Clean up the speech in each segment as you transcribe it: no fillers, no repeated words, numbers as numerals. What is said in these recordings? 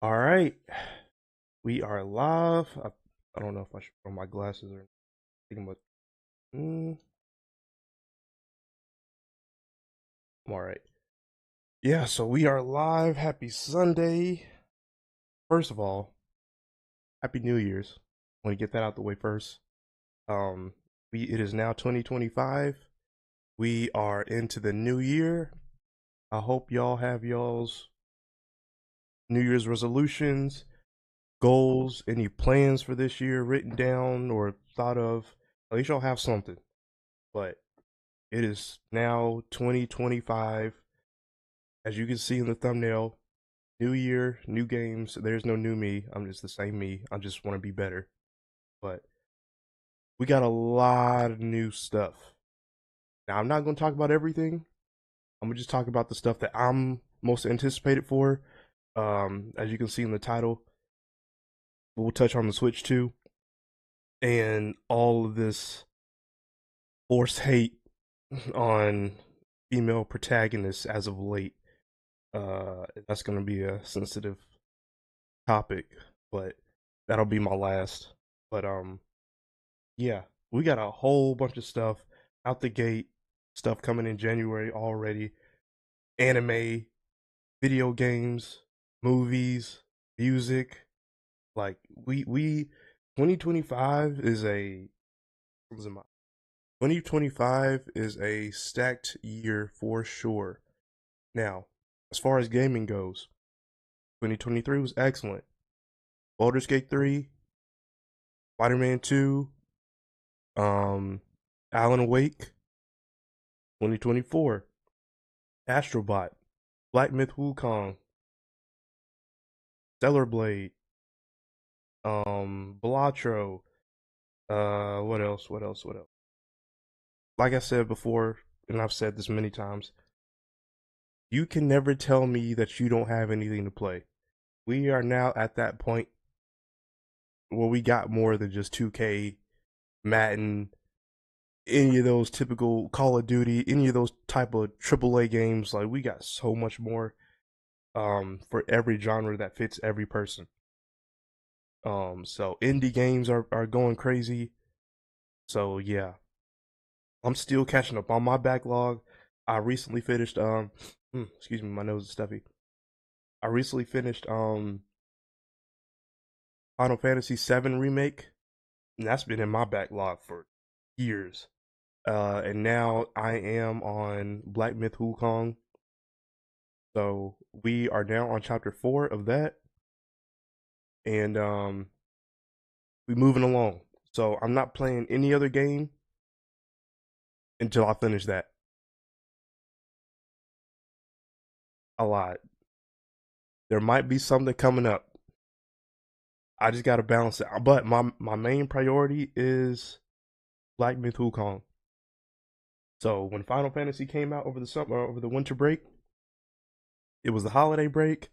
All right, we are live. I don't know if I should throw my glasses or anything, but I'm all right. Yeah, so we are live. Happy Sunday. First of all, Happy New Year's. I want to get that out the way first. Um, it is now 2025. We are into the new year. I hope y'all have y'all's New Year's resolutions, goals, any plans for this year written down or thought of. At least y'all have something. But it is now 2025. As you can see in the thumbnail, new year, new games. There's no new me. I'm just the same me. I just want to be better. But we got a lot of new stuff. Now, I'm not going to talk about everything. I'm going to just talk about the stuff that I'm most anticipated for. As you can see in the title, we'll touch on the Switch too. And all of this forced hate on female protagonists as of late. That's going to be a sensitive topic, but that'll be my last. But yeah, we got a whole bunch of stuff out the gate, stuff coming in January already. Anime, video games, movies, music. Like we 2025 is a what was it my 2025 is a stacked year for sure. Now, as far as gaming goes, 2023 was excellent. Baldur's Gate 3, Spider-Man 2, um, Alan Wake, 2024, Astrobot, Black Myth Wukong, Stellar Blade, Balatro, what else? What else? What else? Like I said before, and I've said this many times, you can never tell me that you don't have anything to play. We are now at that point where we got more than just 2K, Madden, any of those typical Call of Duty, any of those type of AAA games. Like we got so much more for every genre that fits every person. So indie games are going crazy. So yeah, I'm still catching up on my backlog. I recently finished excuse me, my nose is stuffy. I recently finished Final Fantasy VII remake, and that's been in my backlog for years. And now I am on Black Myth Wukong. So we are now on chapter 4 of that, and we moving along. So I'm not playing any other game until I finish that. A lot. There might be something coming up. I just got to balance it. But my main priority is Black Myth Wukong. So when Final Fantasy came out over the summer, over the winter break, it was the holiday break.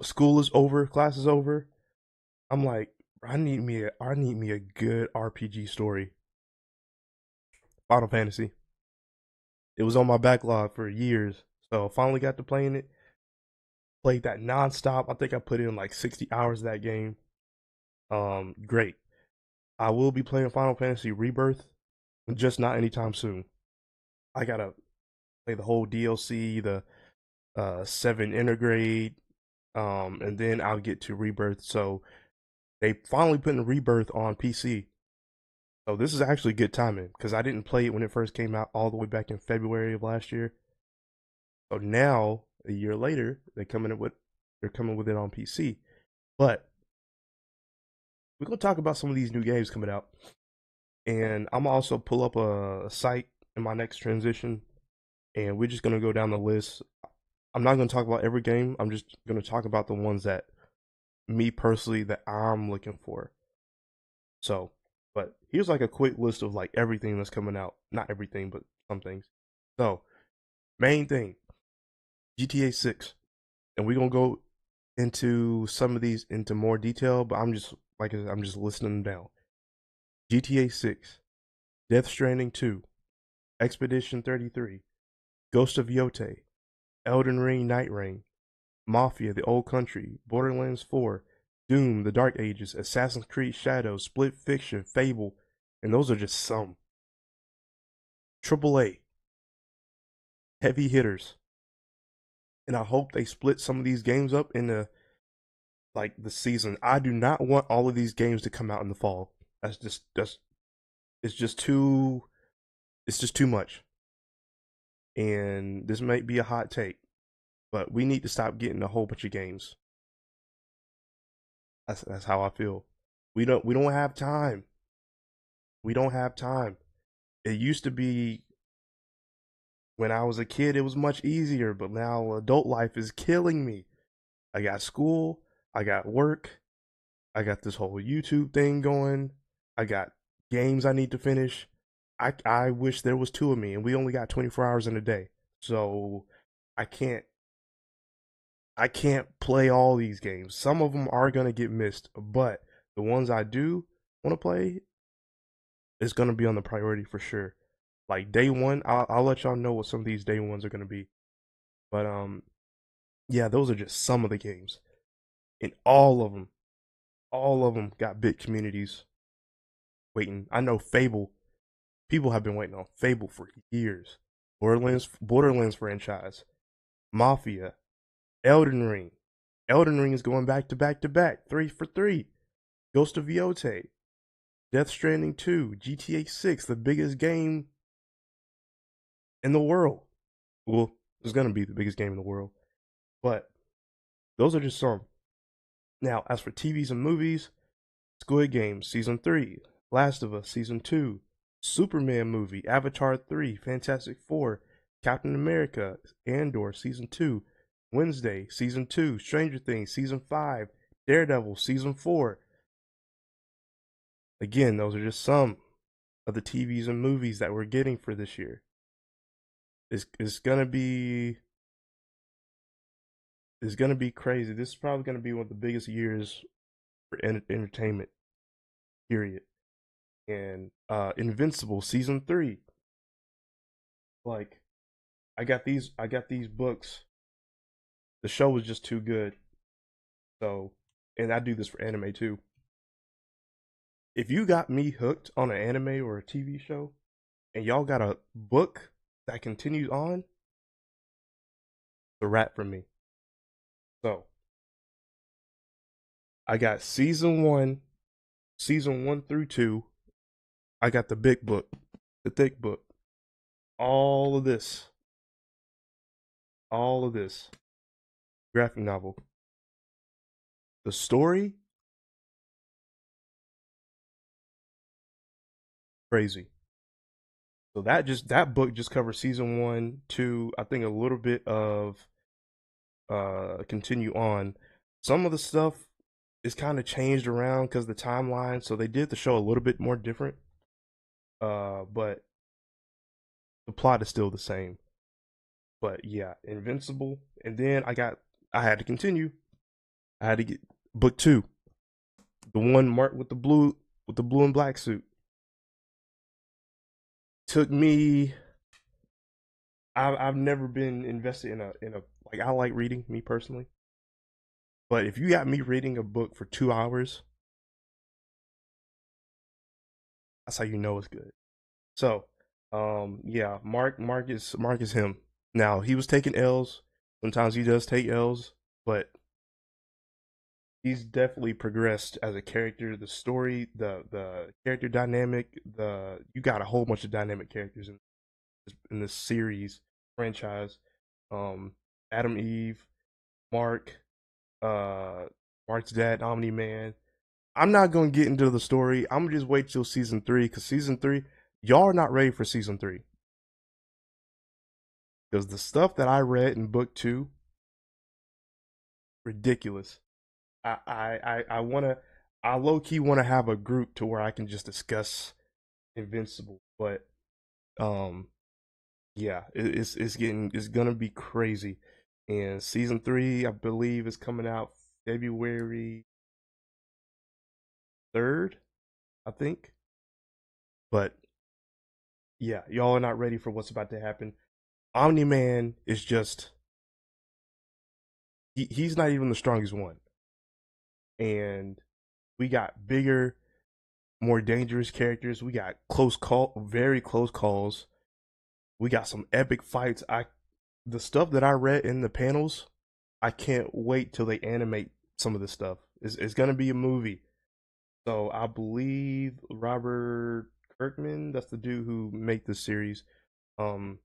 School is over, class is over. I'm like, I need me a good RPG story. Final Fantasy. It was on my backlog for years, so I finally got to playing it. Played that nonstop. I think I put in like 60 hours of that game. Great. I will be playing Final Fantasy Rebirth, just not anytime soon. I gotta play the whole DLC, the seven intergrade, and then I'll get to Rebirth. So they finally put in Rebirth on PC. So this is actually good timing because I didn't play it when it first came out all the way back in February of last year. So now, a year later, they're coming with it on PC. But we're gonna talk about some of these new games coming out, and I'm also pull up a site in my next transition, and we're just gonna go down the list. I'm not gonna talk about every game. I'm just gonna talk about the ones that me personally that I'm looking for. So, but here's like a quick list of like everything that's coming out. Not everything, but some things. So, main thing, GTA 6. And we're gonna go into some of these into more detail, but I'm just listing them down. GTA 6, Death Stranding 2, Expedition 33, Ghost of Yote, Elden Ring Night Rain, Mafia: The Old Country, Borderlands 4, Doom: The Dark Ages, Assassin's Creed Shadows, Split Fiction, Fable, and those are just some. AAA heavy hitters, and I hope they split some of these games up into like the season. I do not want all of these games to come out in the fall. That's it's just too it's just too much. And this might be a hot take, but we need to stop getting a whole bunch of games. That's how I feel. We don't have time. We don't have time. It used to be when I was a kid, it was much easier, but now adult life is killing me. I got school, I got work, I got this whole YouTube thing going, I got games I need to finish. I wish there was two of me, and we only got 24 hours in a day, so I can't I can't play all these games. Some of them are gonna get missed, but the ones I do want to play is gonna be on the priority for sure. Like day one, I'll let y'all know what some of these day ones are gonna be. But yeah, those are just some of the games, and all of them got big communities waiting. I know Fable. People have been waiting on Fable for years. Borderlands franchise, Mafia, Elden Ring. Elden Ring is going back to back to back, 3 for 3. Ghost of Yote, Death Stranding 2, GTA 6, the biggest game in the world. Well, it's gonna be the biggest game in the world, but those are just some. Now, as for TVs and movies, Squid Game Season 3, Last of Us Season 2, Superman movie, Avatar 3, Fantastic Four, Captain America, Andor Season 2, Wednesday Season 2, Stranger Things Season 5, Daredevil Season 4. Again, those are just some of the TVs and movies that we're getting for this year. It's gonna be it's gonna be crazy. This is probably gonna be one of the biggest years for entertainment. Period. And Invincible Season 3. Like I got these books. The show was just too good. So, and I do this for anime too. If you got me hooked on an anime or a TV show, and y'all got a book that continues on, it's a wrap for me. So, I got season 1 through 2. I got the big book, the thick book, all of this, all of this graphic novel. The story, crazy. So that book just covers season 1, 2. I think a little bit of continue on. Some of the stuff is kind of changed around because the timeline. So they did the show a little bit more different. But the plot is still the same. But yeah, Invincible. And then I had to continue. I had to get book 2, the one marked with the blue and black suit. Took me. I've never been invested in a like I like reading, me personally. But if you got me reading a book for 2 hours, that's how you know it's good. So, yeah, Mark is him. Now he was taking L's. Sometimes he does take L's, but he's definitely progressed as a character. The story, the character dynamic, the you got a whole bunch of dynamic characters in this series franchise. Um, Adam Eve, Mark, uh, Mark's dad, Omni Man. I'm not gonna get into the story. I'm gonna just wait till season 3 because season 3, y'all are not ready for season 3 because the stuff that I read in book 2, ridiculous. I wanna I low key wanna have a group to where I can just discuss Invincible, but um yeah, it's gonna be crazy. And season 3, I believe, is coming out February 3rd, I think. But yeah, y'all are not ready for what's about to happen. Omni Man is just he's not even the strongest one. And we got bigger, more dangerous characters. We got very close calls. We got some epic fights. The stuff that I read in the panels, I can't wait till they animate some of this stuff. It's gonna be a movie. So I believe Robert Kirkman, that's the dude who made this series. Um,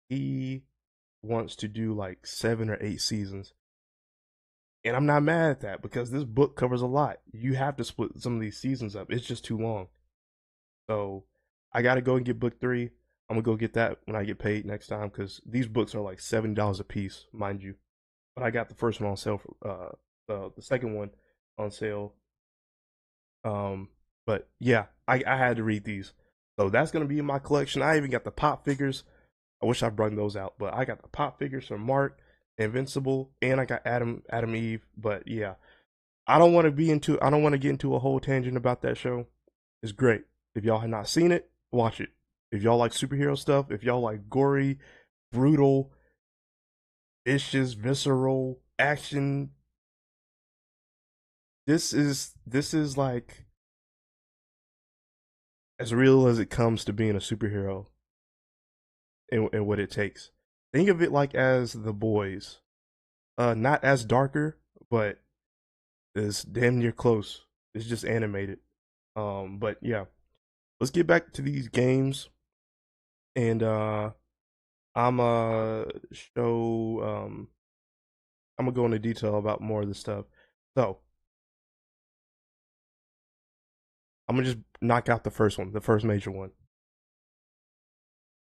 he wants to do like 7 or 8 seasons. And I'm not mad at that because this book covers a lot. You have to split some of these seasons up. It's just too long. So I gotta go and get book 3. I'm gonna go get that when I get paid next time because these books are like $7 a piece, mind you. But I got the first one on sale for the second one on sale. Um, but yeah, I had to read these. So that's gonna be in my collection. I even got the pop figures. I wish I brought those out, but I got the pop figures from Mark, Invincible, and I got Adam Eve. But yeah, I don't want to get into a whole tangent about that show. It's great. If y'all have not seen it, watch it. If y'all like superhero stuff, if y'all like gory, brutal, vicious, visceral action, this is like as real as it comes to being a superhero and what it takes. Think of it like as The Boys. Not as darker, but it's damn near close. It's just animated. But yeah, let's get back to these games, and I'm show I'm gonna go into detail about more of this stuff. So I'm gonna just knock out the first one, the first major one,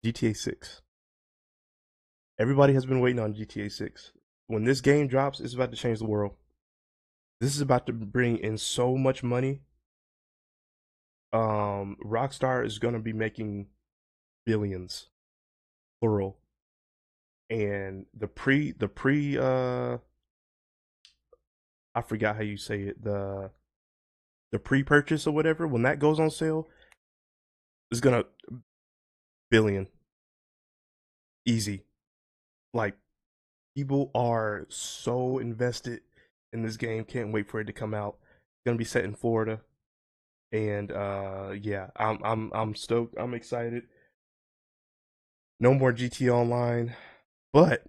GTA 6. Everybody has been waiting on GTA 6. When this game drops, it's about to change the world. This is about to bring in so much money. Rockstar is gonna be making billions, plural, and the pre I forgot how you say it, the pre-purchase or whatever, when that goes on sale, is gonna billion easy. Like, people are so invested in this game, can't wait for it to come out. It's gonna be set in Florida, and yeah, I'm stoked. I'm excited. No more GT Online, but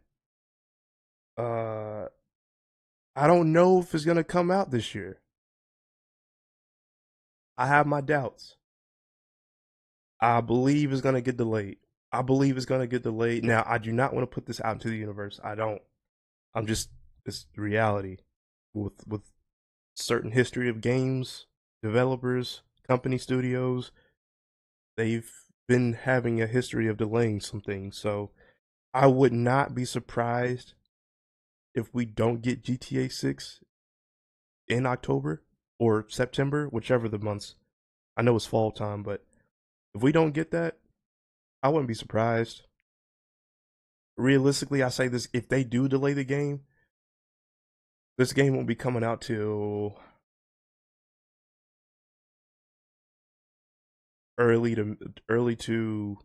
uh I don't know if it's gonna come out this year. I have my doubts. I believe it's gonna get delayed. I believe it's gonna get delayed. Now, I do not want to put this out into the universe. I don't. I'm just it's reality with certain history of games, developers, company studios. They've been having a history of delaying some things. So I would not be surprised if we don't get GTA 6 in October or September, whichever the months. I know it's fall time, but if we don't get that, I wouldn't be surprised. Realistically, I say this: if they do delay the game, this game won't be coming out till early to early to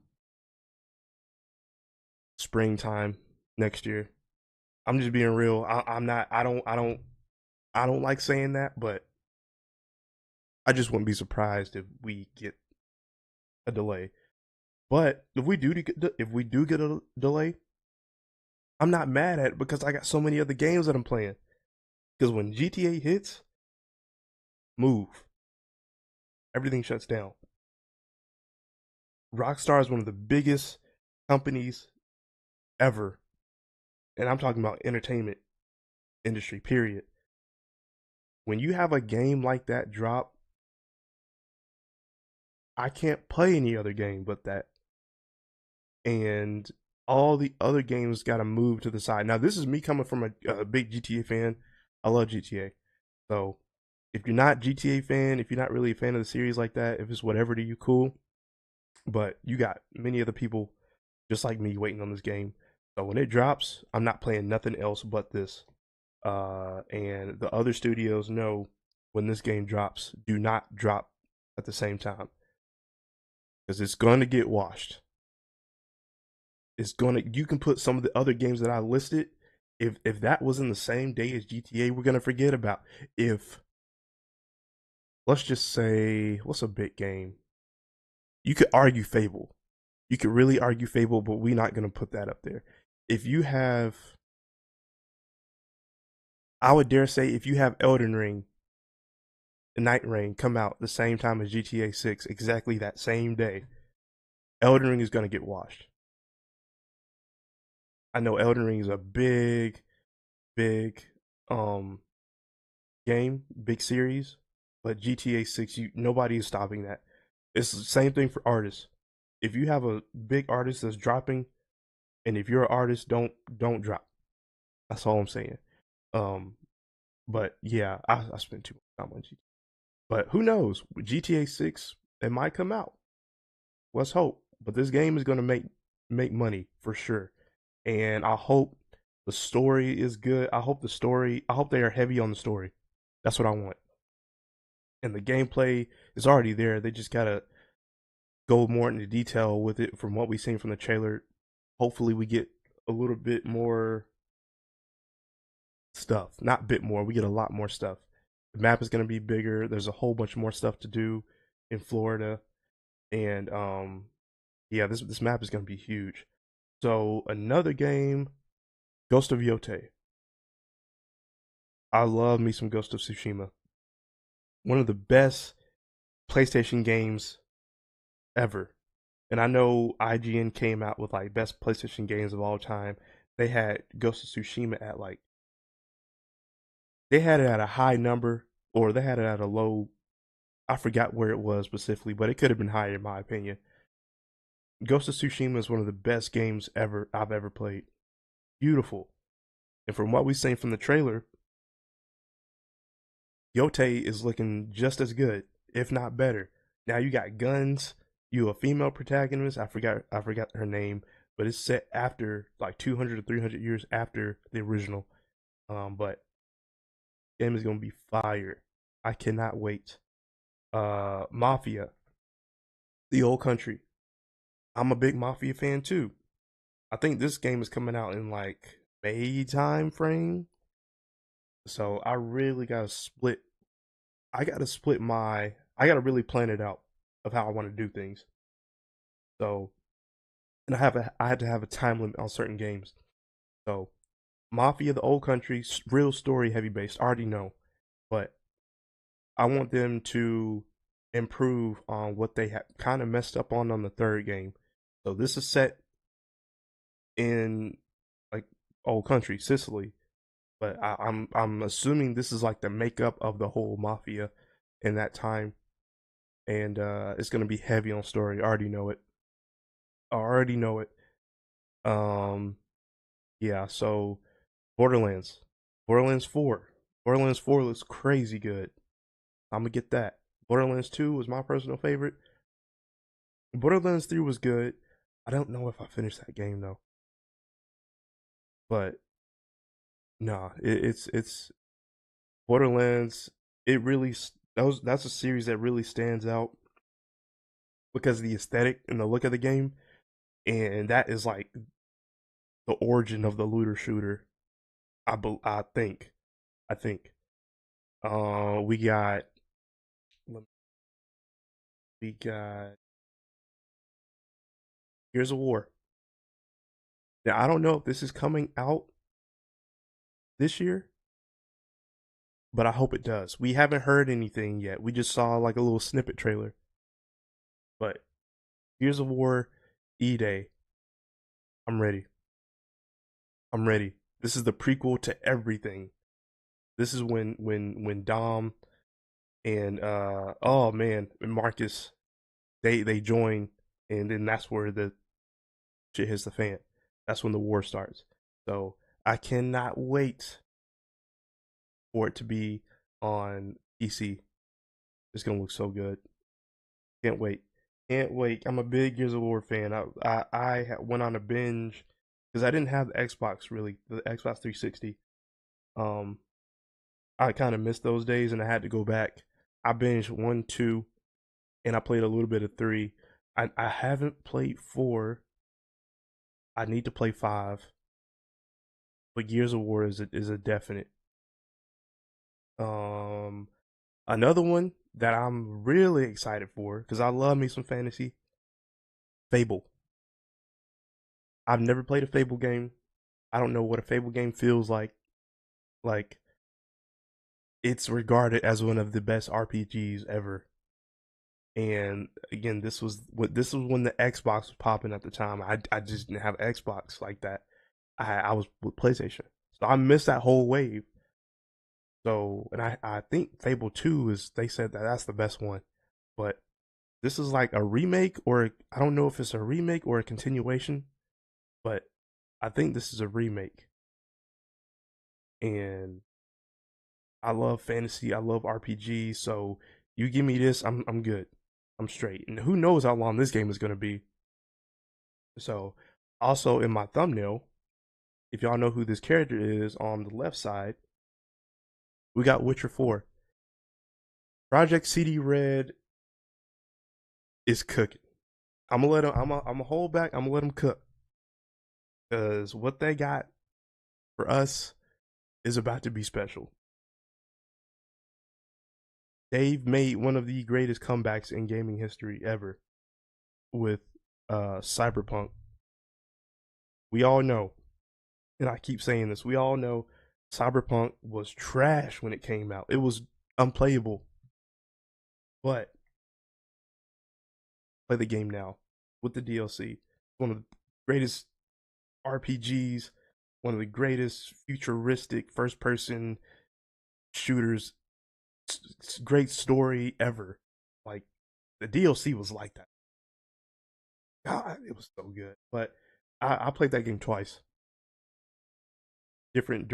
springtime next year. I'm just being real. I'm not. I don't like saying that, but I just wouldn't be surprised if we get a delay. But if we do get a delay, I'm not mad at it because I got so many other games that I'm playing. Because when GTA hits, move, everything shuts down. Rockstar is one of the biggest companies ever, and I'm talking about entertainment industry. Period. When you have a game like that drop, I can't play any other game but that, and all the other games got to move to the side. Now, this is me coming from a big GTA fan. I love GTA, so if you're not GTA fan, if you're not really a fan of the series like that, if it's whatever to you, cool. But you got many other people just like me waiting on this game. So when it drops, I'm not playing nothing else but this. And the other studios know when this game drops, do not drop at the same time because it's going to get washed. It's going to. You can put some of the other games that I listed If that was in the same day as GTA, we're gonna forget about. If let's just say, what's a big game? You could argue Fable. You could really argue Fable, but we're not gonna put that up there. If you have, I would dare say, if you have Elden Ring and Night Rain come out the same time as GTA 6, exactly that same day, Elden Ring is gonna get washed. I know Elden Ring is a big um game, big series, but GTA 6, nobody is stopping that. It's the same thing for artists. If you have a big artist that's dropping, and if you're an artist, don't drop. That's all I'm saying. Um, but yeah, I spent too much time on GTA. But who knows? With GTA 6, it might come out. Let's hope. But this game is gonna make money for sure. And I hope the story is good. I hope they are heavy on the story. That's what I want. And the gameplay is already there. They just gotta go more into detail with it from what we've seen from the trailer. Hopefully we get a little bit more stuff. Not bit more, we get a lot more stuff. The map is gonna be bigger. There's a whole bunch more stuff to do in Florida. And yeah, this map is gonna be huge. So another game, Ghost of Yote. I love me some Ghost of Tsushima. One of the best PlayStation games ever. And I know IGN came out with like best PlayStation games of all time. They had Ghost of Tsushima at like, they had it at a high number, or they had it at a low. I forgot where it was specifically, but it could have been higher in my opinion. Ghost of Tsushima is one of the best games ever I've ever played. Beautiful. And from what we've seen from the trailer, Yote is looking just as good, if not better. Now you got guns, you a female protagonist. I forgot her name, but it's set after like 200 to 300 years after the original. But game is gonna be fire. I cannot wait. Mafia, the old country. I'm a big Mafia fan too. I think this game is coming out in like May time frame. So I really gotta split. I gotta really plan it out of how I want to do things. So, and I had to have a time limit on certain games. So, Mafia, the old country, real story heavy based. I already know, but I want them to improve on what they had kind of messed up on the third game. So this is set in like old country, Sicily, but I'm assuming this is like the makeup of the whole Mafia in that time, and it's gonna be heavy on story. I already know it. I already know it. Um, yeah. So Borderlands, Borderlands 4, Borderlands 4 looks crazy good. I'm gonna get that. Borderlands 2 was my personal favorite. Borderlands 3 was good. I don't know if I finished that game though, but nah, it's Borderlands. It really that's a series that really stands out because of the aesthetic and the look of the game, and that is like the origin of the looter shooter. I think I think we got we got Gears of War. Now I don't know if this is coming out this year, but I hope it does. We haven't heard anything yet. We just saw like a little snippet trailer. But Gears of War E Day, I'm ready. I'm ready. This is the prequel to everything. This is when Dom and oh man, and Marcus, they join, and then that's where the shit hits the fan. That's when the war starts. So I cannot wait for it to be on PC. It's gonna look so good. Can't wait. Can't wait. I'm a big Gears of War fan. I went on a binge because I didn't have the Xbox really, the Xbox 360. Um, I kind of missed those days, and I had to go back. I binged 1, 2, and I played a little bit of 3. I haven't played 4. I need to play 5. but Gears of War is a definite. Um, Another one that I'm really excited for because I love me some fantasy. Fable. I've never played a Fable game. I don't know what a Fable game feels like. Like it's regarded as one of the best RPGs ever. And again, this was when the Xbox was popping at the time. I just didn't have Xbox like that. I was with PlayStation, so I missed that whole wave. So, and I think Fable 2 is, they said that that's the best one, but this is like a remake, or I don't know if it's a remake or a continuation, but I think this is a remake. And I love fantasy, I love RPG, so you give me this, I'm good, I'm straight. And who knows how long this game is gonna be? So, also in my thumbnail, if y'all know who this character is on the left side, we got Witcher 4. Project CD Red is cooking. I'm gonna let them. I'm gonna hold back. I'm gonna let them cook because what they got for us is about to be special. They've made one of the greatest comebacks in gaming history ever with Cyberpunk. We all know, and I keep saying this. We all know Cyberpunk was trash when it came out. It was unplayable. But play the game now with the DLC. One of the greatest RPGs, one of the greatest futuristic first person shooters, great story ever. Like the DLC was like that. God, it was so good. But I played that game twice. Different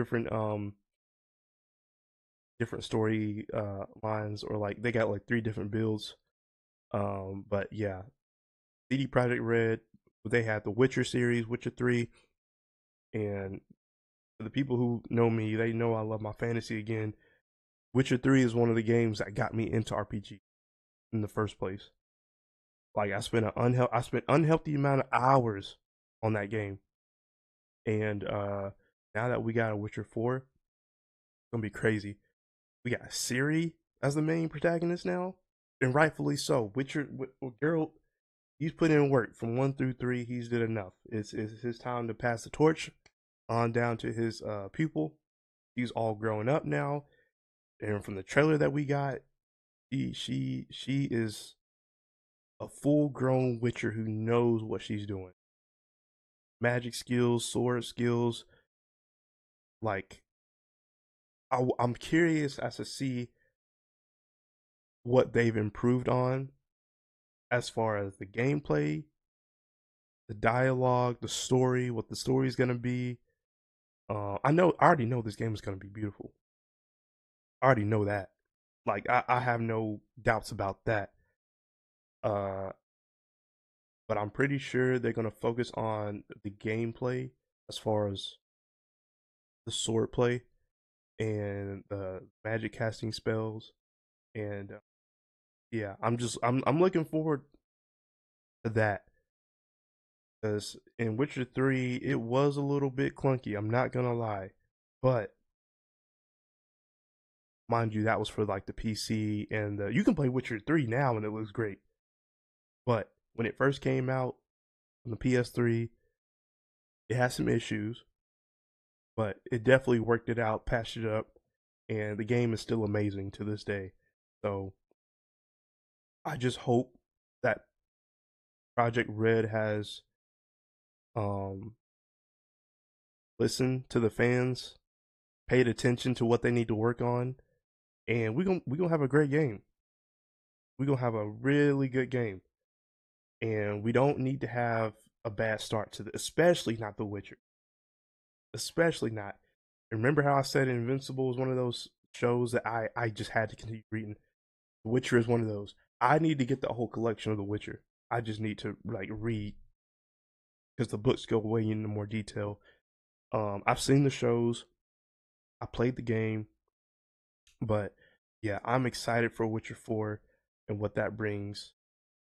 story lines, or like they got like three different builds. But yeah, CD Projekt Red, they had the Witcher series, Witcher 3, and for the people who know me, they know I love my fantasy again. Witcher 3 is one of the games that got me into RPG in the first place. Like I spent unhealthy amount of hours on that game. And now that we got a Witcher 4, it's gonna be crazy. We got Ciri as the main protagonist now, and rightfully so. Geralt, he's put in work from 1 through 3. He's did enough. It's his time to pass the torch on down to his pupil. He's all grown up now, and from the trailer that we got, she is a full grown Witcher who knows what she's doing. Magic skills, sword skills. Like I'm curious as to see what they've improved on as far as the gameplay, the dialogue, the story, what the story is gonna be. I already know this game is gonna be beautiful. I already know that. Like I have no doubts about that. Uh, but I'm pretty sure they're gonna focus on the gameplay as far as the sword play and the magic casting spells. And yeah, I'm looking forward to that, because in Witcher 3 it was a little bit clunky. I'm not gonna lie, but mind you, that was for like the PC, and you can play Witcher 3 now and it looks great. But when it first came out on the PS3, it had some issues, but it definitely worked it out, patched it up, and the game is still amazing to this day. So I just hope that Project Red has um listened to the fans, paid attention to what they need to work on, and we gonna have a great game. We're gonna have a really good game, and we don't need to have a bad start to the, especially not The Witcher, especially not. Remember how I said Invincible is one of those shows that I just had to continue reading. The Witcher is one of those. I need to get the whole collection of The Witcher. I just need to like read, because the books go way into more detail. I've seen the shows, I played the game, but yeah, I'm excited for Witcher 4 and what that brings.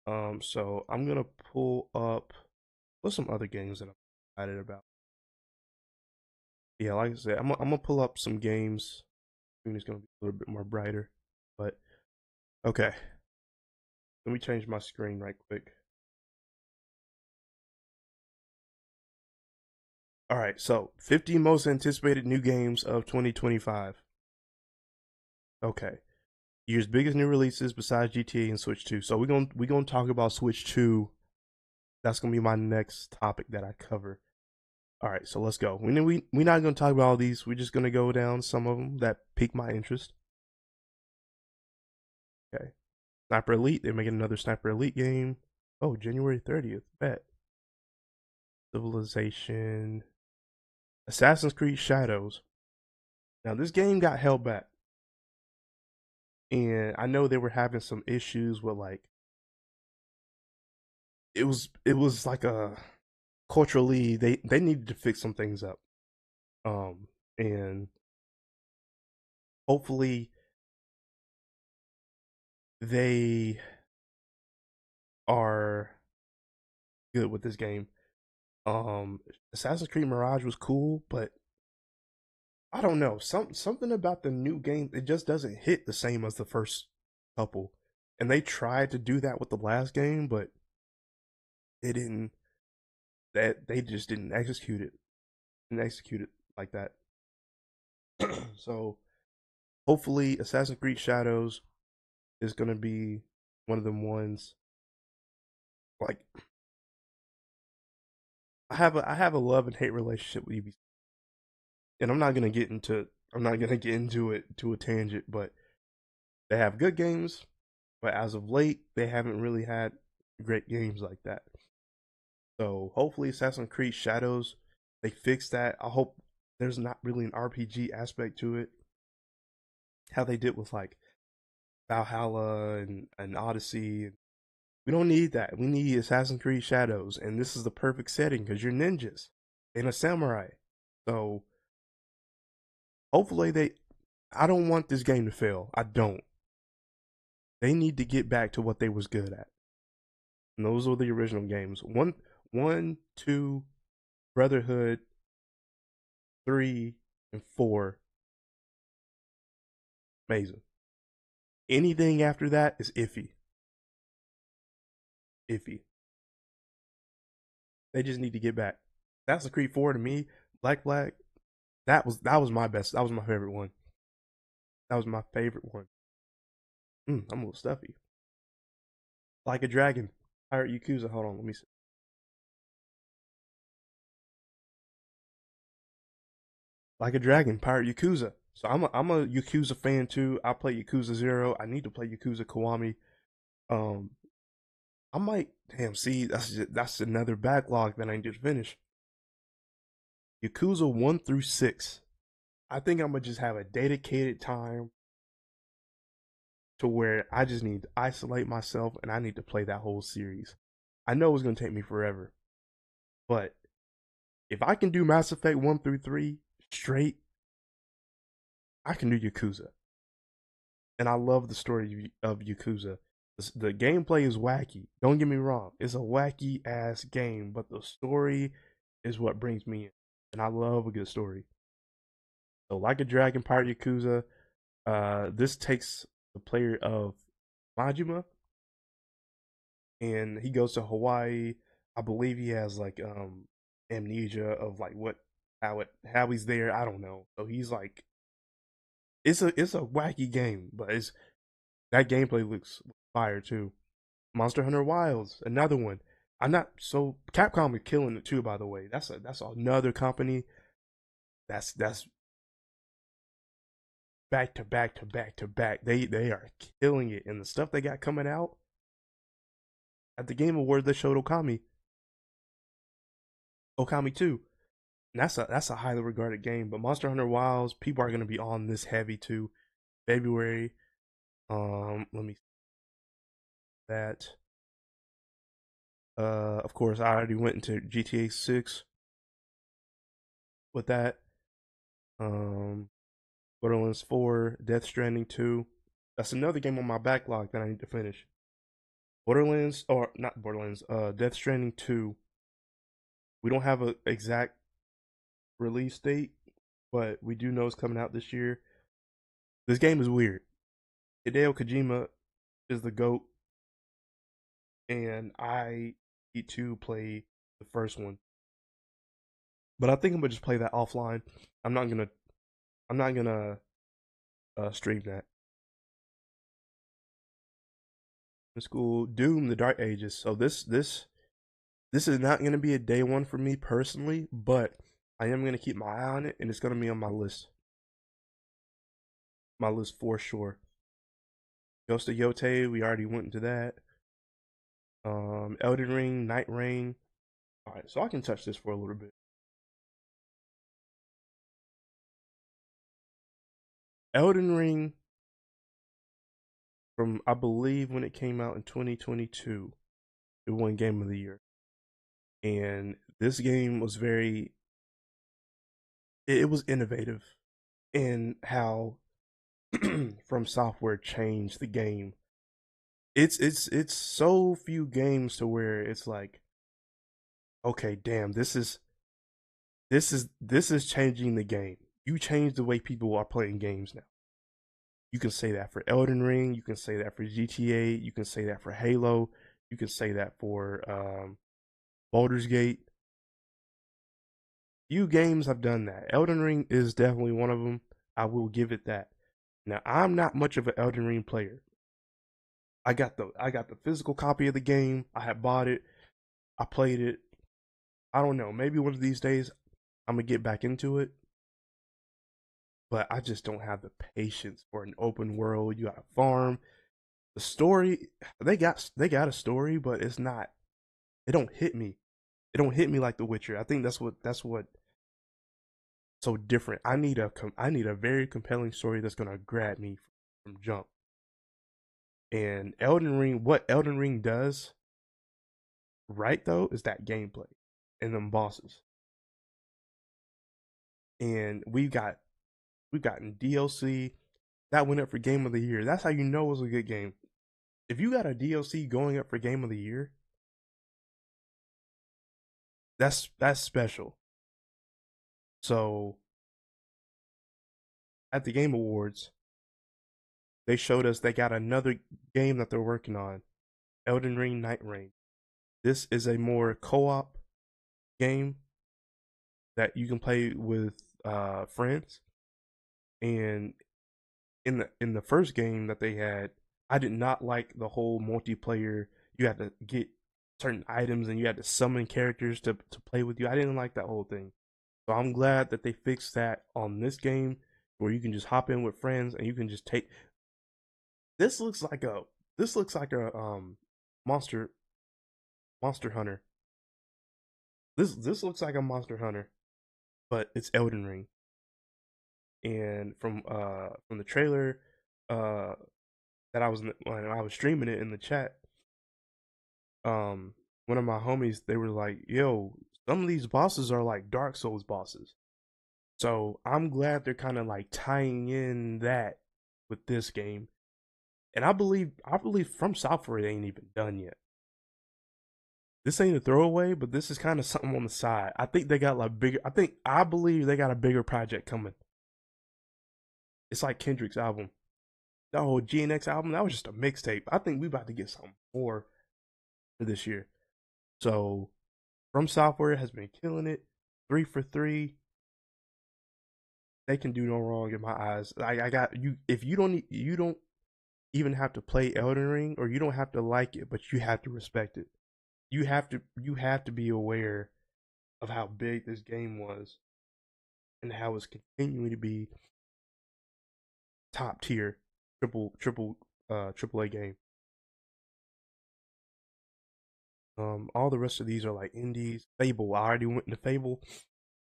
So I'm gonna pull up what's some other games that I'm excited about. Yeah, like I said, I'm gonna pull up some games. I think it's gonna be a little bit more brighter. But okay, let me change my screen right quick. All right, so 50 most anticipated new games of 2025. Okay, year's biggest new releases besides GTA and Switch 2. So we're gonna talk about Switch 2. That's gonna be my next topic that I cover. All right, so let's go. We're not gonna talk about all these. We're just gonna go down some of them that pique my interest. Okay, Sniper Elite. They're making another Sniper Elite game. Oh, January 30th. Bet. Civilization. Assassin's Creed Shadows. Now this game got held back, and I know they were having some issues with like it was like a culturally they needed to fix some things up. Um, and hopefully they are good with this game. Assassin's Creed Mirage was cool, but I don't know. Something about the new game, it just doesn't hit the same as the first couple. And they tried to do that with the last game, but they didn't that they just didn't execute it. Didn't execute it like that. So hopefully Assassin's Creed Shadows is gonna be one of them ones. Like I have a love and hate relationship with EB, and I'm not gonna get into it to a tangent, but they have good games, but as of late, they haven't really had great games like that. So hopefully, Assassin's Creed Shadows, they fix that. I hope there's not really an RPG aspect to it. How they did with like Valhalla and Odyssey. We don't need that. We need Assassin's Creed Shadows, and this is the perfect setting because you're ninjas and a samurai. So hopefully they. I don't want this game to fail. I don't. They need to get back to what they was good at. And those were the original games. One, two, Brotherhood, 3, and 4. Amazing. Anything after that is iffy. Iffy. They just need to get back. Assassin's Creed 4 to me, Black Flag, that was my best. That was my favorite one. That was my favorite one. I'm a little stuffy. Like a Dragon, Pirate Yakuza. Hold on, let me see. Like a Dragon, Pirate Yakuza. So I'm a Yakuza fan too. I play Yakuza Zero. I need to play Yakuza Kiwami. Um, I might. Damn, see, that's another backlog that I need to finish. Yakuza 1 through 6. I think I'm gonna just have a dedicated time to where I just need to isolate myself and I need to play that whole series. I know it's gonna take me forever, but if I can do Mass Effect 1 through 3 straight, I can do Yakuza. And I love the story of Yakuza. The gameplay is wacky. Don't get me wrong; it's a wacky ass game, but the story is what brings me in, and I love a good story. So, like a Dragon, Pirate Yakuza, this takes the player of Majima, and he goes to Hawaii. I believe he has like amnesia of like what how he's there. I don't know. So he's like it's a wacky game, but it's that gameplay looks fire too. Monster Hunter Wilds, another one. I'm not so Capcom is killing it too. By the way, that's another company that's back to back to back to back. They are killing it, and the stuff they got coming out at the Game Awards. They showed Okami 2. And that's a highly regarded game. But Monster Hunter Wilds, people are gonna be on this heavy too. February. Let me see that. Of course, I already went into GTA 6 with that. Um, Borderlands 4, Death Stranding 2. That's another game on my backlog that I need to finish. Borderlands or not Borderlands, Death Stranding 2. We don't have an exact release date, but we do know it's coming out this year. This game is weird. Hideo Kojima is the GOAT, and I need to play the first one. But I think I'm gonna just play that offline. I'm not gonna I'm not gonna stream that. In school, Doom, the Dark Ages. So this is not gonna be a day one for me personally, but I am gonna keep my eye on it, and it's gonna be on my list for sure. Ghost of Yote, we already went into that. Elden Ring, Night Rain. All right, so I can touch this for a little bit. Elden Ring, from I believe when it came out in 2022, it won Game of the Year, and this game was it was innovative in how From Software changed the game. It's so few games to where it's like, okay, damn, this is changing the game. You changed the way people are playing games now. You can say that for Elden Ring. You can say that for GTA. You can say that for Halo. You can say that for Baldur's Gate. Few games have done that. Elden Ring is definitely one of them. I will give it that. Now, I'm not much of an Elden Ring player. I got the physical copy of the game. I had bought it. I played it. I don't know. Maybe one of these days I'm gonna get back into it. But I just don't have the patience for an open world. You got to farm. The story, they got a story, but it's not. It don't hit me. It don't hit me like The Witcher. I think that's what so different. I need a very compelling story that's gonna grab me from jump. And Elden Ring, what Elden Ring does right though is that gameplay and them bosses. And we've gotten DLC that went up for Game of the Year. That's how you know it was a good game. If you got a DLC going up for Game of the Year, that's special. So at the Game Awards, they showed us they got another game that they're working on, Elden Ring Night Rain. This is a more co-op game that you can play with friends. And in the first game that they had, I did not like the whole multiplayer. You had to get certain items and you had to summon characters to play with you. I didn't like that whole thing. So I'm glad that they fixed that on this game where you can just hop in with friends and you can just take this looks like a this looks like a monster monster hunter. This looks like a monster hunter, but it's Elden Ring. And from the trailer uh that I was when I was streaming it in the chat, one of my homies they were like, "Yo, some of these bosses are like Dark Souls bosses." So I'm glad they're kind of like tying in that with this game. And I believe From Software ain't even done yet. This ain't a throwaway, but this is kind of something on the side. I think they got like bigger. I believe they got a bigger project coming. It's like Kendrick's album, the whole GNX album. That was just a mixtape. I think we about to get something more for this year. So From Software has been killing it. 3 for 3. They can do no wrong in my eyes. I got you. If you don't even have to play Elden Ring, or you don't have to like it, but you have to respect it. You have to be aware of how big this game was and how it's continuing to be top tier triple A game. All the rest of these are like indies. Fable, I already went into Fable.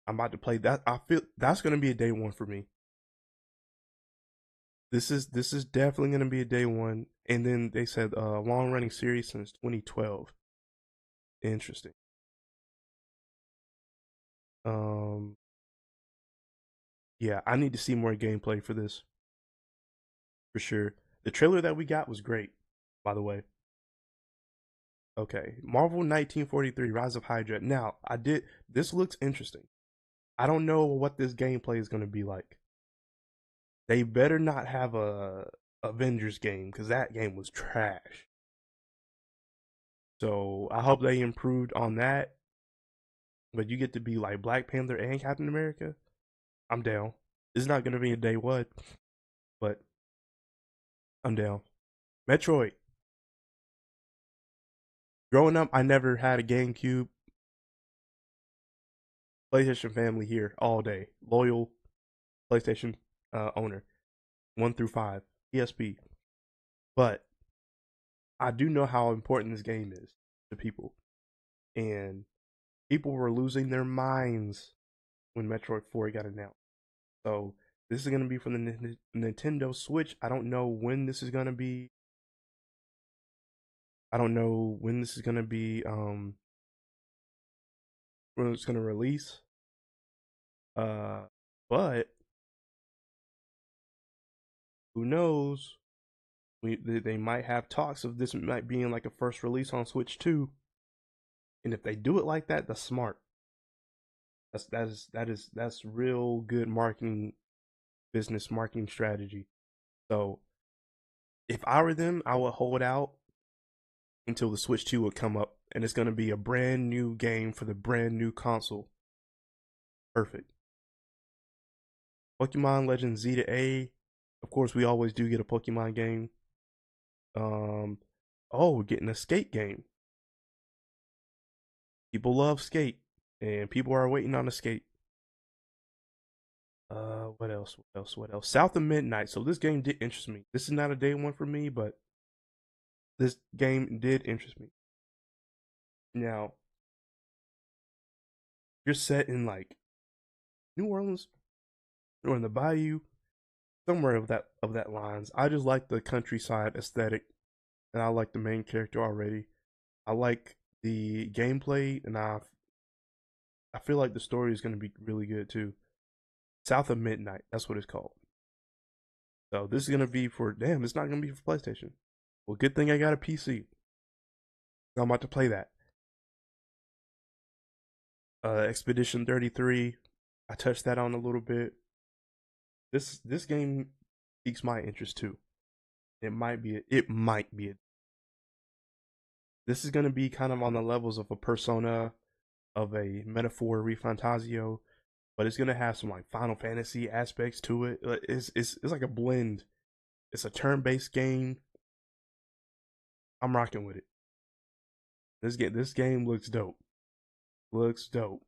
I'm about to play that. I feel that's gonna be a day one for me. This is definitely gonna be a day one. And then they said long running series since 2012. Interesting. Um, yeah, I need to see more gameplay for this for sure. The trailer that we got was great, by the way. Okay, Marvel 1943: Rise of Hydra. Now, I did this looks interesting. I don't know what this gameplay is going to be like. They better not have a Avengers game because that game was trash. So I hope they improved on that. But you get to be like Black Panther and Captain America. I'm down. It's not going to be a day one, but I'm down. Metroid. Growing up, I never had a GameCube. PlayStation family here all day. Loyal PlayStation owner. 1 through 5. PSP. But I do know how important this game is to people. And people were losing their minds when Metroid 4 got announced. So this is going to be for the Nintendo Switch. I don't know when this is going to be. I don't know when this is going to be when it's going to release. But who knows? They might have talks of this might being like a first release on Switch 2. And if they do it like that, that's smart. That's real good marketing, business marketing strategy. So if I were them, I would hold out until the Switch 2 would come up, and it's going to be a brand new game for the brand new console. Perfect. Pokemon Legends Z to A. Of course, we always do get a Pokemon game. Oh, we're getting a Skate game. People love Skate, and people are waiting on a Skate. What else? What else? What else? South of Midnight. So this game did interest me. This is not a day one for me, but this game did interest me. Now, you're set in like New Orleans or in the Bayou, somewhere of that lines. I just like the countryside aesthetic, and I like the main character already. I like the gameplay, and I feel like the story is going to be really good too. South of Midnight, that's what it's called. So this is going to be for damn. It's not going to be for PlayStation. Well, good thing I got a PC. I'm about to play that. Expedition 33. I touched that on a little bit. This game piques my interest too. It might be. This is gonna be kind of on the levels of a Persona, of a Metaphor Refantasio, but it's gonna have some like Final Fantasy aspects to it. It's like a blend. It's a turn-based game. I'm rocking with it. This game looks dope. Looks dope.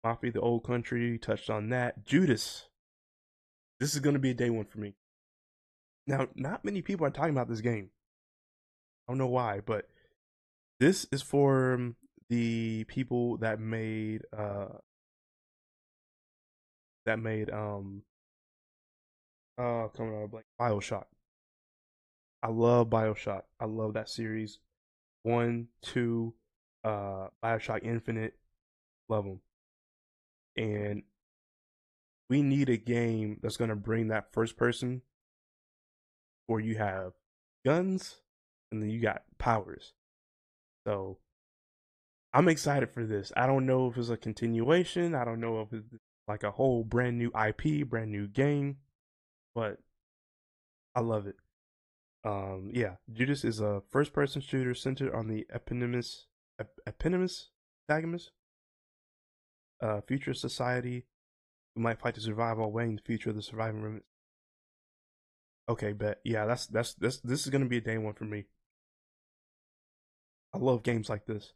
Mafia the Old Country touched on that. Judas. This is gonna be a day one for me. Now, not many people are talking about this game. I don't know why, but this is for the people that made coming up like BioShock. I love BioShock. I love that series. 1, 2, BioShock Infinite, love them. And we need a game that's gonna bring that first person where you have guns and then you got powers. So I'm excited for this. I don't know if it's a continuation. I don't know if it's like a whole brand new IP, brand new game, but I love it. Yeah, Judas is a first-person shooter centered on the eponymous future society who might fight to survive while weighing the future of the surviving remnants. Okay, bet. Yeah, this is gonna be a day one for me. I love games like this.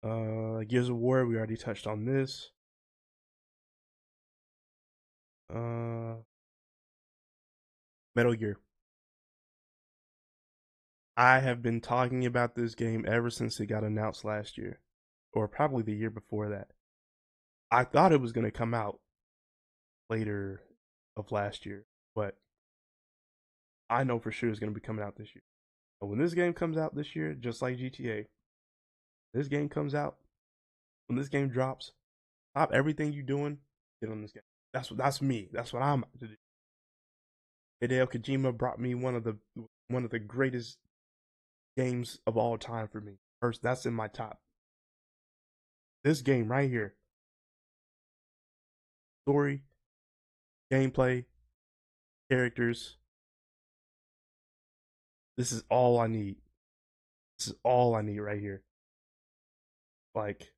Gears of War, we already touched on this. Uh, Metal Gear. I have been talking about this game ever since it got announced last year, or probably the year before that. I thought it was going to come out later of last year, but I know for sure it's going to be coming out this year. But when this game comes out this year, just like GTA, this game comes out, when this game drops, stop everything you're doing, get on this game. That's me. That's what I'm about to do. Hideo Kojima brought me one of the greatest games of all time for me. First, that's in my top. This game right here, story, gameplay, characters. This is all I need. This is all I need right here. Like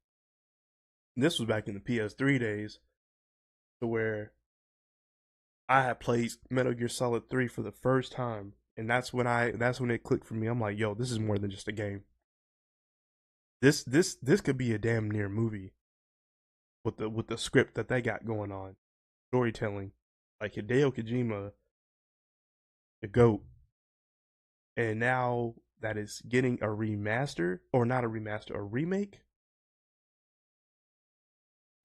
this was back in the PS3 days, to where I had played Metal Gear Solid 3 for the first time, and that's when it clicked for me. I'm like, yo, this is more than just a game. This could be a damn near movie with the script that they got going on, storytelling, like Hideo Kojima, the goat, and now that is getting a remaster, or not a remaster, a remake.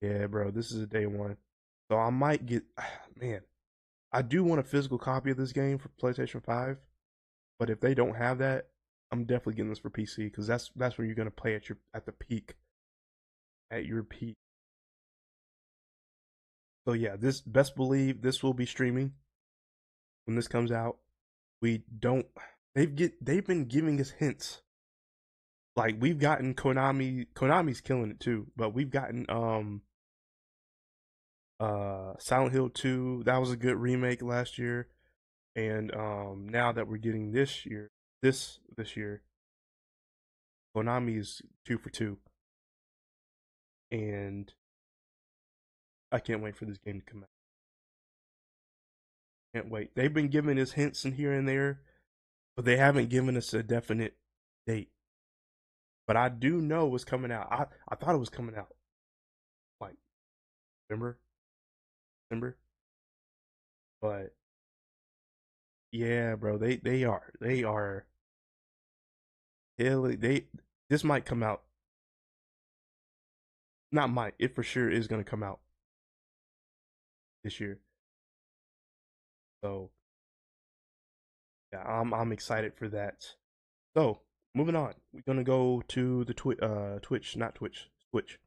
Yeah, bro, this is a day one. So I might get, man, I do want a physical copy of this game for PlayStation 5, but if they don't have that, I'm definitely getting this for PC because that's where you're gonna play at the peak, at your peak. So yeah, this best believe this will be streaming when this comes out. We don't they've been giving us hints. Like we've gotten Konami's killing it too, but we've gotten Silent Hill 2, that was a good remake last year. And now that we're getting this year, Konami is 2 for 2. And I can't wait for this game to come out. Can't wait. They've been giving us hints in here and there, but they haven't given us a definite date. But I do know what's coming out. I thought it was coming out like November, December, but yeah, bro, they are they this might come out. Not might. It for sure is gonna come out this year. So yeah, I'm excited for that. So moving on, we're gonna go to the Twitch, not Twitch, Switch.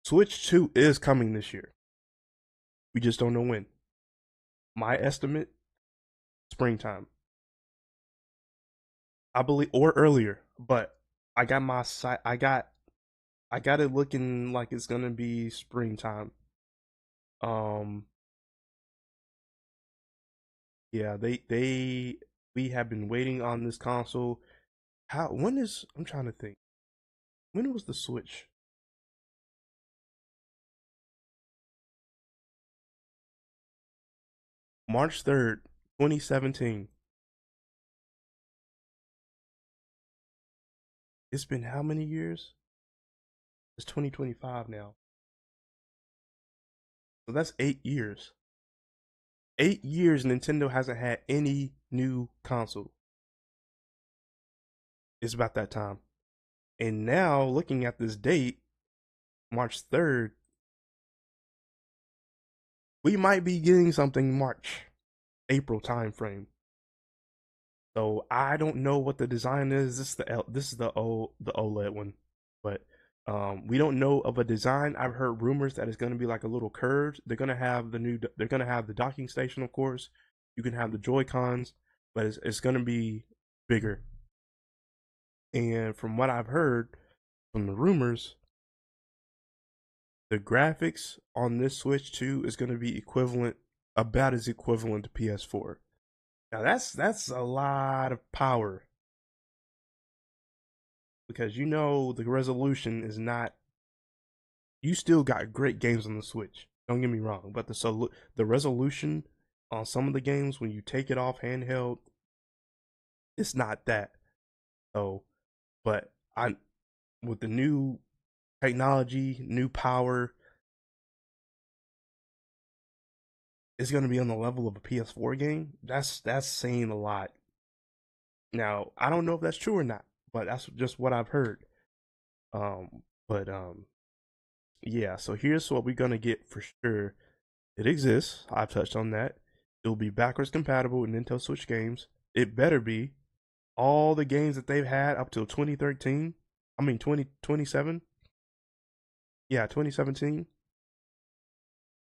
Switch 2 is coming this year. We just don't know when. My estimate, springtime. I believe, or earlier, but I got my site. I got it looking like it's gonna be springtime. Um, yeah, we have been waiting on this console. How when is I'm trying to think. When was the Switch? March 3rd, 2017. It's been how many years? It's 2025 now. So that's 8 years. 8 years Nintendo hasn't had any new console. It's about that time. And now looking at this date, March 3rd, we might be getting something March, April time frame. So I don't know what the design is. This is the OLED one, but we don't know of a design. I've heard rumors that it's going to be like a little curved. They're gonna have the docking station, of course. You can have the Joy Cons, but it's going to be bigger. And from what I've heard from the rumors, the graphics on this Switch 2 is going to be about as equivalent to PS4. Now that's a lot of power because you know the resolution is not. You still got great games on the Switch. Don't get me wrong, but the resolution on some of the games when you take it off handheld, it's not that. So, but I with the new technology, new power, it's going to be on the level of a PS4 game. That's saying a lot. Now, I don't know if that's true or not, but that's just what I've heard. But yeah, so here's what we're gonna get for sure. It exists. I've touched on that. It will be backwards compatible with Nintendo Switch games. It better be. All the games that they've had up till 2013, I mean 2027. Yeah, 2017.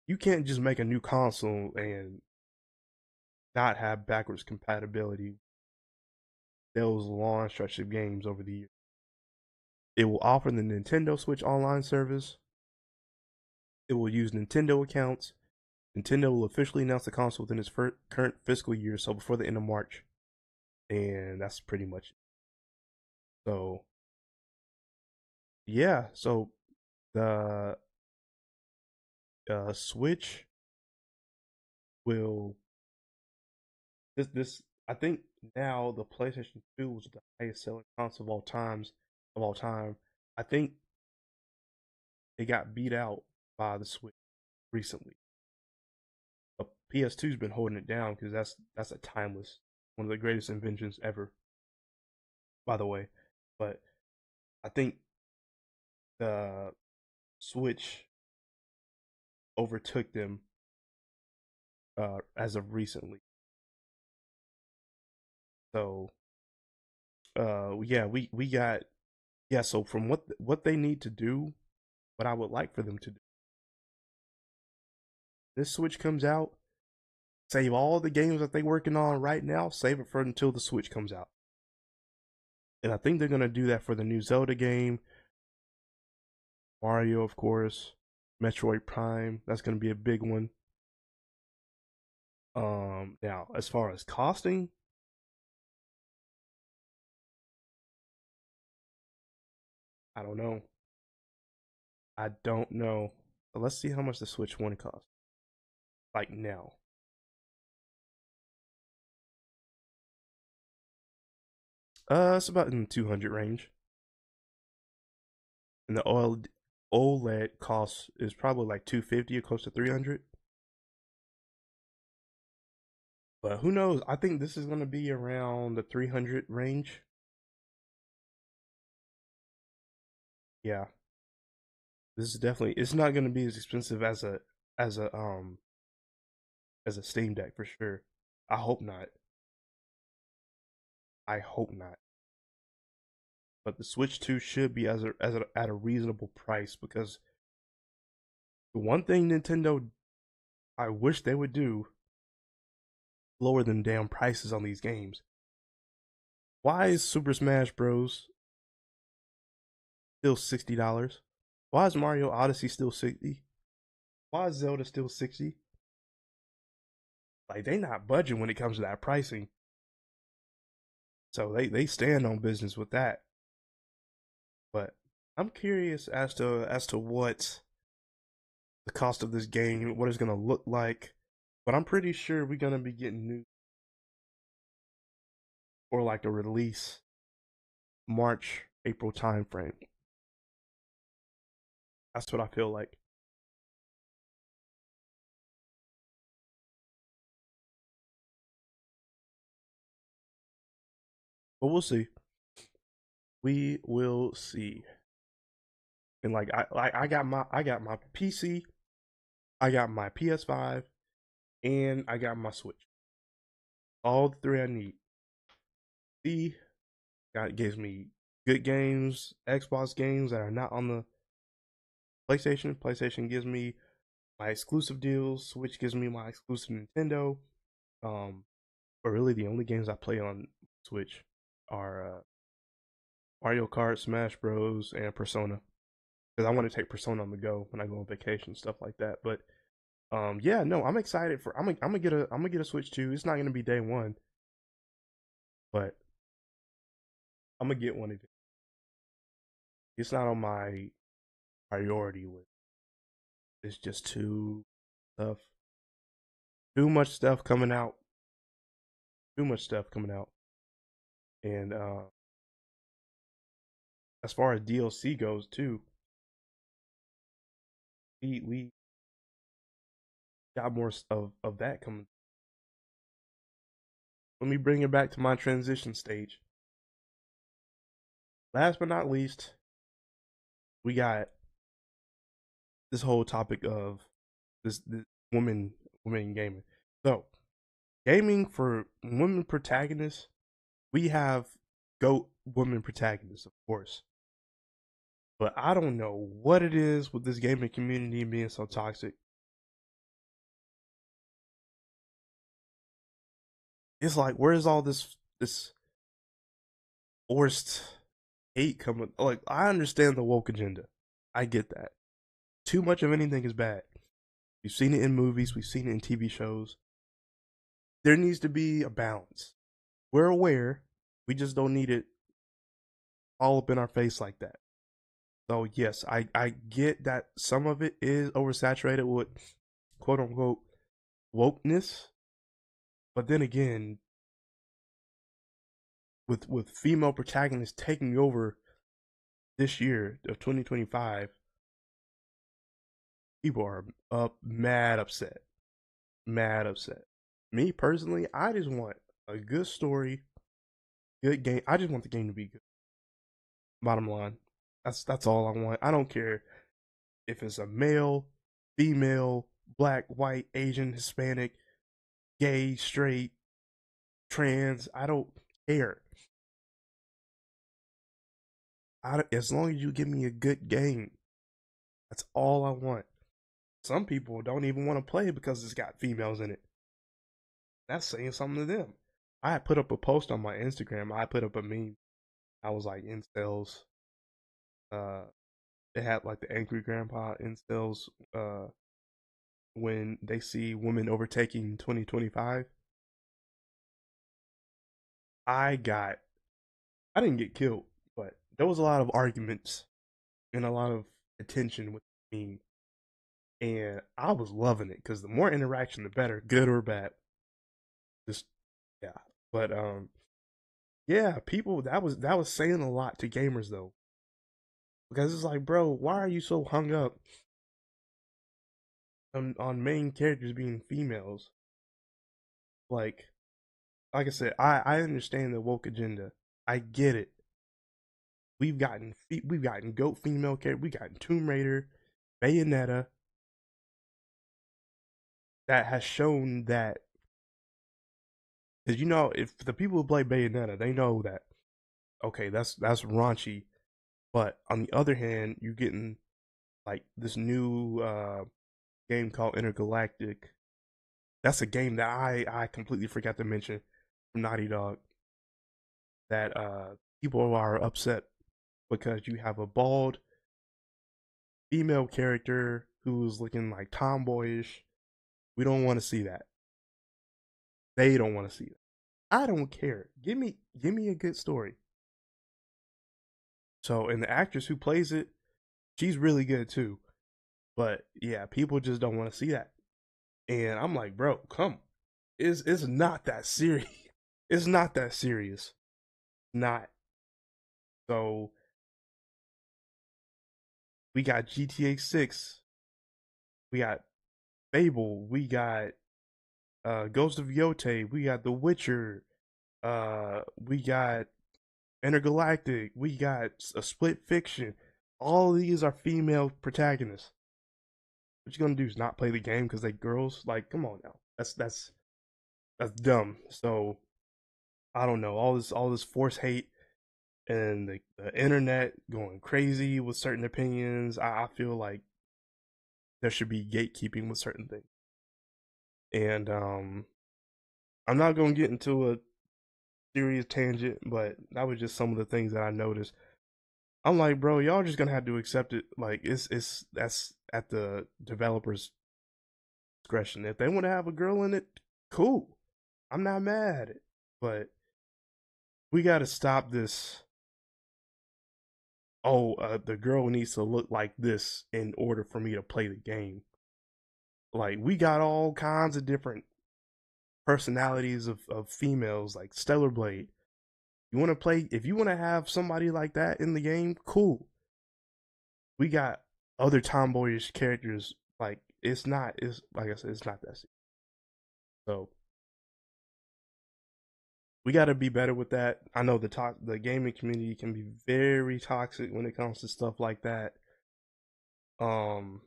You can't just make a new console and not have backwards compatibility. Those long stretch of games over the years. It will offer the Nintendo Switch online service. It will use Nintendo accounts. Nintendo will officially announce the console within its current fiscal year, so before the end of March. And that's pretty much it. So, yeah. So, the Switch will. This I think now the PlayStation 2 was the highest selling console of all time. I think it got beat out by the Switch recently. But PS2's been holding it down because that's a timeless, one of the greatest inventions ever, by the way. But I think the Switch overtook them as of recently. So yeah, we got yeah. So from what they need to do, what I would like for them to do, this Switch comes out, save all the games that they're working on right now, save it for until the Switch comes out. And I think they're gonna do that for the new Zelda game, Mario, of course, Metroid Prime. That's gonna be a big one. Now as far as costing, I don't know. I don't know. So let's see how much the Switch One costs. Like now, it's about in the 200 range, and the OLED cost is probably like 250 or close to 300. But who knows? I think this is gonna be around the 300 range. Yeah, this is definitely. It's not gonna be as expensive as a um as a Steam Deck for sure. I hope not. I hope not. But the Switch 2 should be at a reasonable price because the one thing Nintendo I wish they would do lower than damn prices on these games. Why is Super Smash Bros. Still $60? Why is Mario Odyssey still 60? Why is Zelda still 60? Like they not budging when it comes to that pricing. So they stand on business with that. But I'm curious as to what the cost of this game, what it's gonna look like. But I'm pretty sure we're gonna be getting new or like a release March, April time frame. That's what I feel like. But we'll see. We will see. And like I got my PC, I got my PS5, and I got my Switch. All the three I need. See, got gives me good games, Xbox games that are not on the PlayStation. PlayStation gives me my exclusive deals. Switch gives me my exclusive Nintendo. Um, but really the only games I play on Switch are Mario Kart, Smash Bros, and Persona. Because I want to take Persona on the go when I go on vacation, stuff like that. But yeah, no, I'm excited for. I'm gonna get a Switch too. It's not gonna be day one, but I'm gonna get one of it. It's not on my priority list. It's just stuff, too much stuff coming out, too much stuff coming out. And as far as DLC goes too, we got more of that coming. Let me bring it back to my transition stage. Last but not least, we got this whole topic of this women in gaming. So gaming for women protagonists, we have GOAT women protagonists, of course. But I don't know what it is with this gaming community being so toxic. It's like, where's all this forced? hate coming. Like, I understand the woke agenda. I get that. Too much of anything is bad. We've seen it in movies, we've seen it in TV shows. There needs to be a balance. We're aware, we just don't need it all up in our face like that. So yes, I get that some of it is oversaturated with quote unquote wokeness, but then again, with female protagonists taking over this year of 2025, people are mad upset, mad upset. Me personally, I just want a good story, good game. I just want the game to be good. Bottom line, that's all I want. I don't care if it's a male, female, black, white, Asian, Hispanic, gay, straight, trans. I don't care. As long as you give me a good game, that's all I want. Some people don't even want to play because it's got females in it. That's saying something to them. I put up a post on my Instagram. I put up a meme. I was like, incels. Uh, they had like the angry grandpa incels. When they see women overtaking 2025, I got. I didn't get killed, but there was a lot of arguments and a lot of attention with the meme, and I was loving it because the more interaction, the better, good or bad. Just yeah, but yeah, people that was saying a lot to gamers though, because it's like, bro, why are you so hung up on main characters being females? Like, like I said, I understand the woke agenda. I get it. We've gotten goat female character. We've gotten Tomb Raider, Bayonetta that has shown that because you know if the people who play Bayonetta they know that okay that's raunchy, but on the other hand you're getting like this new game called Intergalactic. That's a game that I completely forgot to mention from Naughty Dog that people are upset because you have a bald female character who's looking like tomboyish. We don't want to see that. They don't want to see that. I don't care. Give me a good story. So and the actress who plays it, she's really good too. But yeah, people just don't want to see that. And I'm like, bro, come. It's not that serious. It's not that serious. Not. So we got GTA 6, we got Fable, we got Ghost of Yote, we got The Witcher, we got Intergalactic, we got a Split Fiction. All of these are female protagonists. What you gonna do is not play the game because they girls? Like, come on now. That's dumb. So I don't know. All this force hate and the internet going crazy with certain opinions. I feel like there should be gatekeeping with certain things. And I'm not gonna get into a serious tangent, but that was just some of the things that I noticed. I'm like, bro, y'all just gonna have to accept it. Like, it's that's at the developers' discretion. If they want to have a girl in it, cool. I'm not mad, but we got to stop this. Oh, the girl needs to look like this in order for me to play the game. Like, we got all kinds of different personalities of females, like Stellar Blade. You want to play, if you want to have somebody like that in the game, cool. We got other tomboyish characters. Like, it's like I said, it's not that serious. So, we got to be better with that. I know the gaming community can be very toxic when it comes to stuff like that. Um,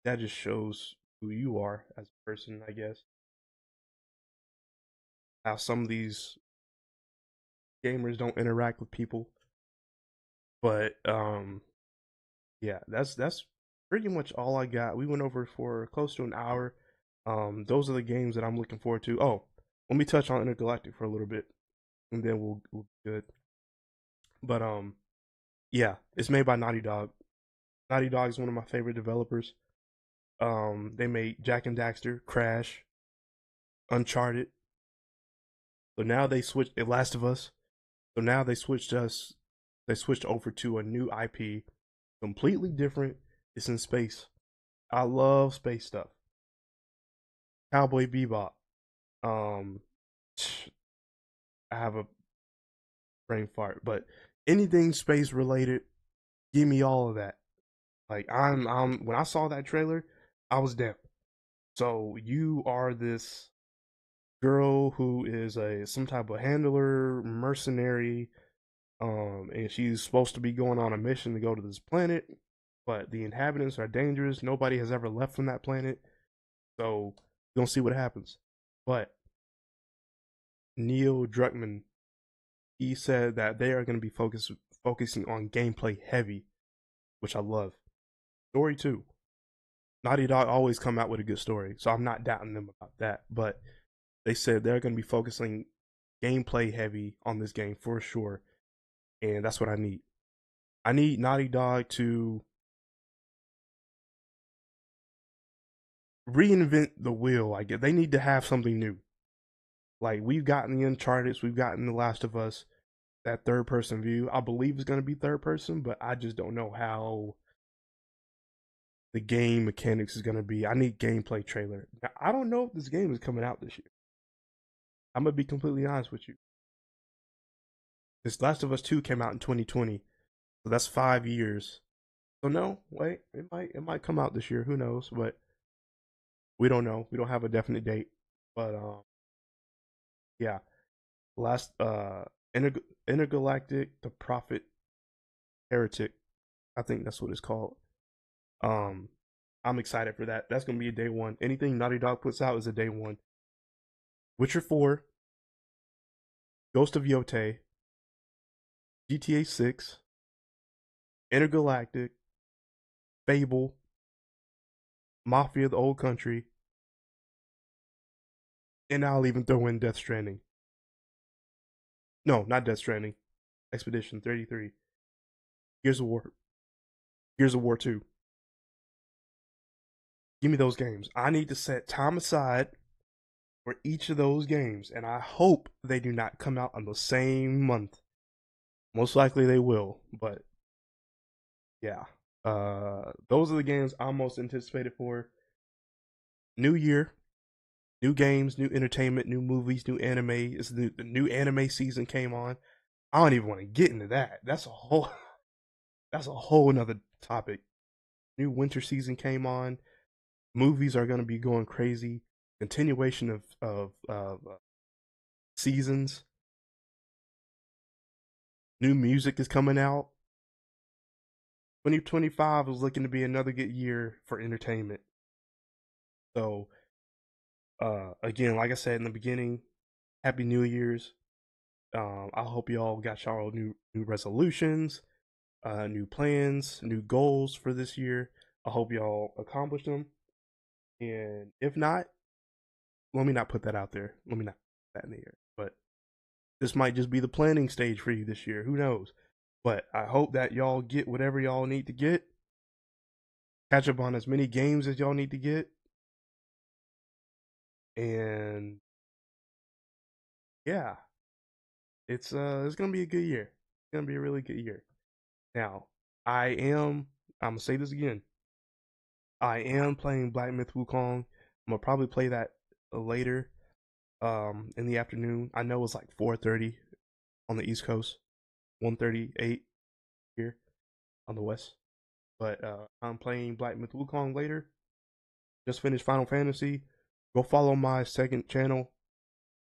that just shows who you are as a person, I guess. How some of these gamers don't interact with people, but yeah, that's pretty much all I got. We went over for close to an hour. Those are the games that I'm looking forward to. Oh, let me touch on Intergalactic for a little bit, and then we'll be good. But yeah, it's made by Naughty Dog. Naughty Dog is one of my favorite developers. They made Jack and Daxter, Crash, Uncharted. So now they switched The Last of Us. So now they switched over to a new IP, completely different. It's in space. I love space stuff. Cowboy Bebop. Um, I have a brain fart, but anything space related, give me all of that. Like I'm when I saw that trailer, I was down. So you are this girl who is a some type of handler, mercenary, and she's supposed to be going on a mission to go to this planet, but the inhabitants are dangerous. Nobody has ever left from that planet, so you don't see what happens. But Neil Druckmann, he said that they are going to be focusing on gameplay heavy, which I love. Story too. Naughty Dog always come out with a good story, so I'm not doubting them about that. But they said they're going to be focusing gameplay heavy on this game for sure, and that's what I need. I need Naughty Dog to reinvent the wheel. I guess they need to have something new. Like we've gotten the Uncharted, we've gotten the Last of Us, that third person view. I believe it's going to be third person, but I just don't know how the game mechanics is going to be. I need gameplay trailer. Now, I don't know if this game is coming out this year. I'm gonna be completely honest with you. This Last of Us 2 came out in 2020, so that's 5 years. So no, wait, it might come out this year. Who knows? But we don't know. We don't have a definite date. But yeah, last intergalactic the prophet heretic. I think that's what it's called. Um, I'm excited for that. That's gonna be a day one. Anything Naughty Dog puts out is a day one. Witcher 4, Ghost of Yote, GTA 6, Intergalactic, Fable, Mafia: The Old Country, and I'll even throw in Death Stranding. No, not Death Stranding. Expedition 33. Gears of War. Gears of War 2. Give me those games. I need to set time aside for each of those games, and I hope they do not come out on the same month. Most likely they will, but yeah. Those are the games I'm most anticipated for. New year, new games, new entertainment, new movies, new anime. The new anime season came on. I don't even want to get into that. That's a whole another topic. New winter season came on. Movies are going to be going crazy. Continuation of seasons. New music is coming out. 2025 is looking to be another good year for entertainment. So, again, like I said in the beginning, Happy New Year's. I hope y'all got y'all new resolutions, new plans, new goals for this year. I hope y'all accomplished them. And if not, let me not put that out there. Let me not put that in the air. But this might just be the planning stage for you this year. Who knows? But I hope that y'all get whatever y'all need to get. Catch up on as many games as y'all need to get. And yeah, it's gonna be a good year. It's gonna be a really good year. Now, I'm gonna say this again. I am playing Black Myth Wukong. I'm gonna probably play that later in the afternoon. I know it's like 4:30 on the East Coast, 1:38 here on the West. But I'm playing Black Myth Wukong later. Just finished Final Fantasy. Go follow my second channel,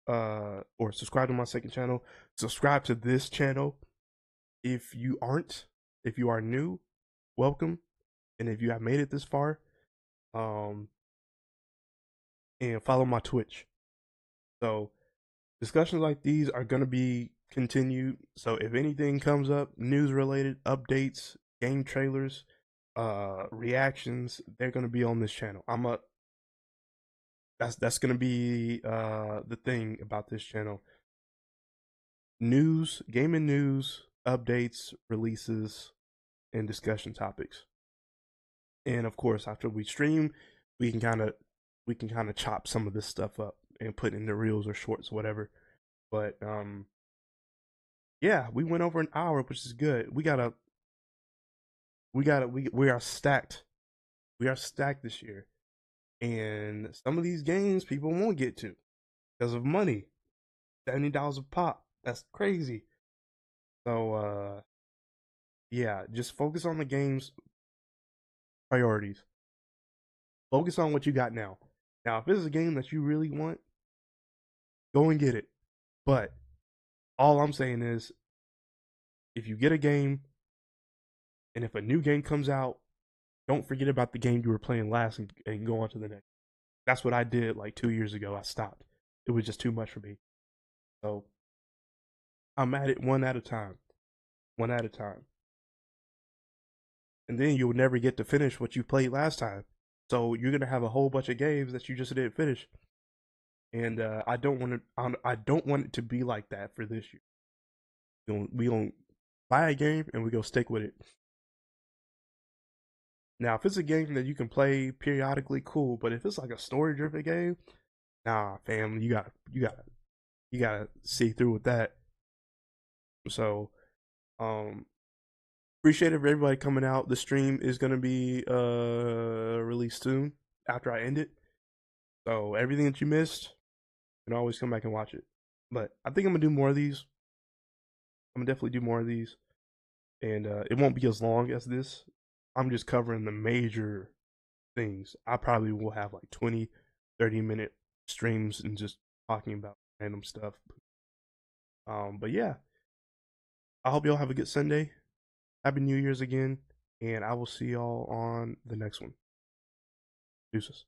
or subscribe to my second channel. Subscribe to this channel if you aren't. If you are new, welcome. And if you have made it this far, um, and follow my Twitch. So discussions like these are gonna be continued. So if anything comes up, news related, updates, game trailers, reactions, they're gonna be on this channel. That's gonna be the thing about this channel. News, gaming news, updates, releases, and discussion topics. And of course, after we stream, we can kind of chop some of this stuff up and put into reels or shorts or whatever. But yeah, we went over an hour, which is good. We are stacked. We are stacked this year, and some of these games people won't get to because of money. $70 a pop. That's crazy. So yeah, just focus on the game's priorities. Focus on what you got now. Now, if this is a game that you really want, go and get it. But all I'm saying is, if you get a game, and if a new game comes out, don't forget about the game you were playing last and go on to the next. That's what I did like 2 years ago. I stopped. It was just too much for me. So I'm at it one at a time. One at a time. And then you'll never get to finish what you played last time. So you're gonna have a whole bunch of games that you just didn't finish. And I don't want to. I don't want it to be like that for this year. We gonna buy a game and we gonna stick with it. Now, if it's a game that you can play periodically, cool. But if it's like a story-driven game, nah, fam, you gotta see through with that. So, appreciate everybody coming out. The stream is gonna be released soon after I end it. So everything that you missed, you can always come back and watch it. But I think I'm gonna do more of these. I'm gonna definitely do more of these, and it won't be as long as this. I'm just covering the major things. I probably will have like 20, 30-minute streams and just talking about random stuff. But yeah, I hope y'all have a good Sunday. Happy New Year's again, and I will see y'all on the next one. Deuces.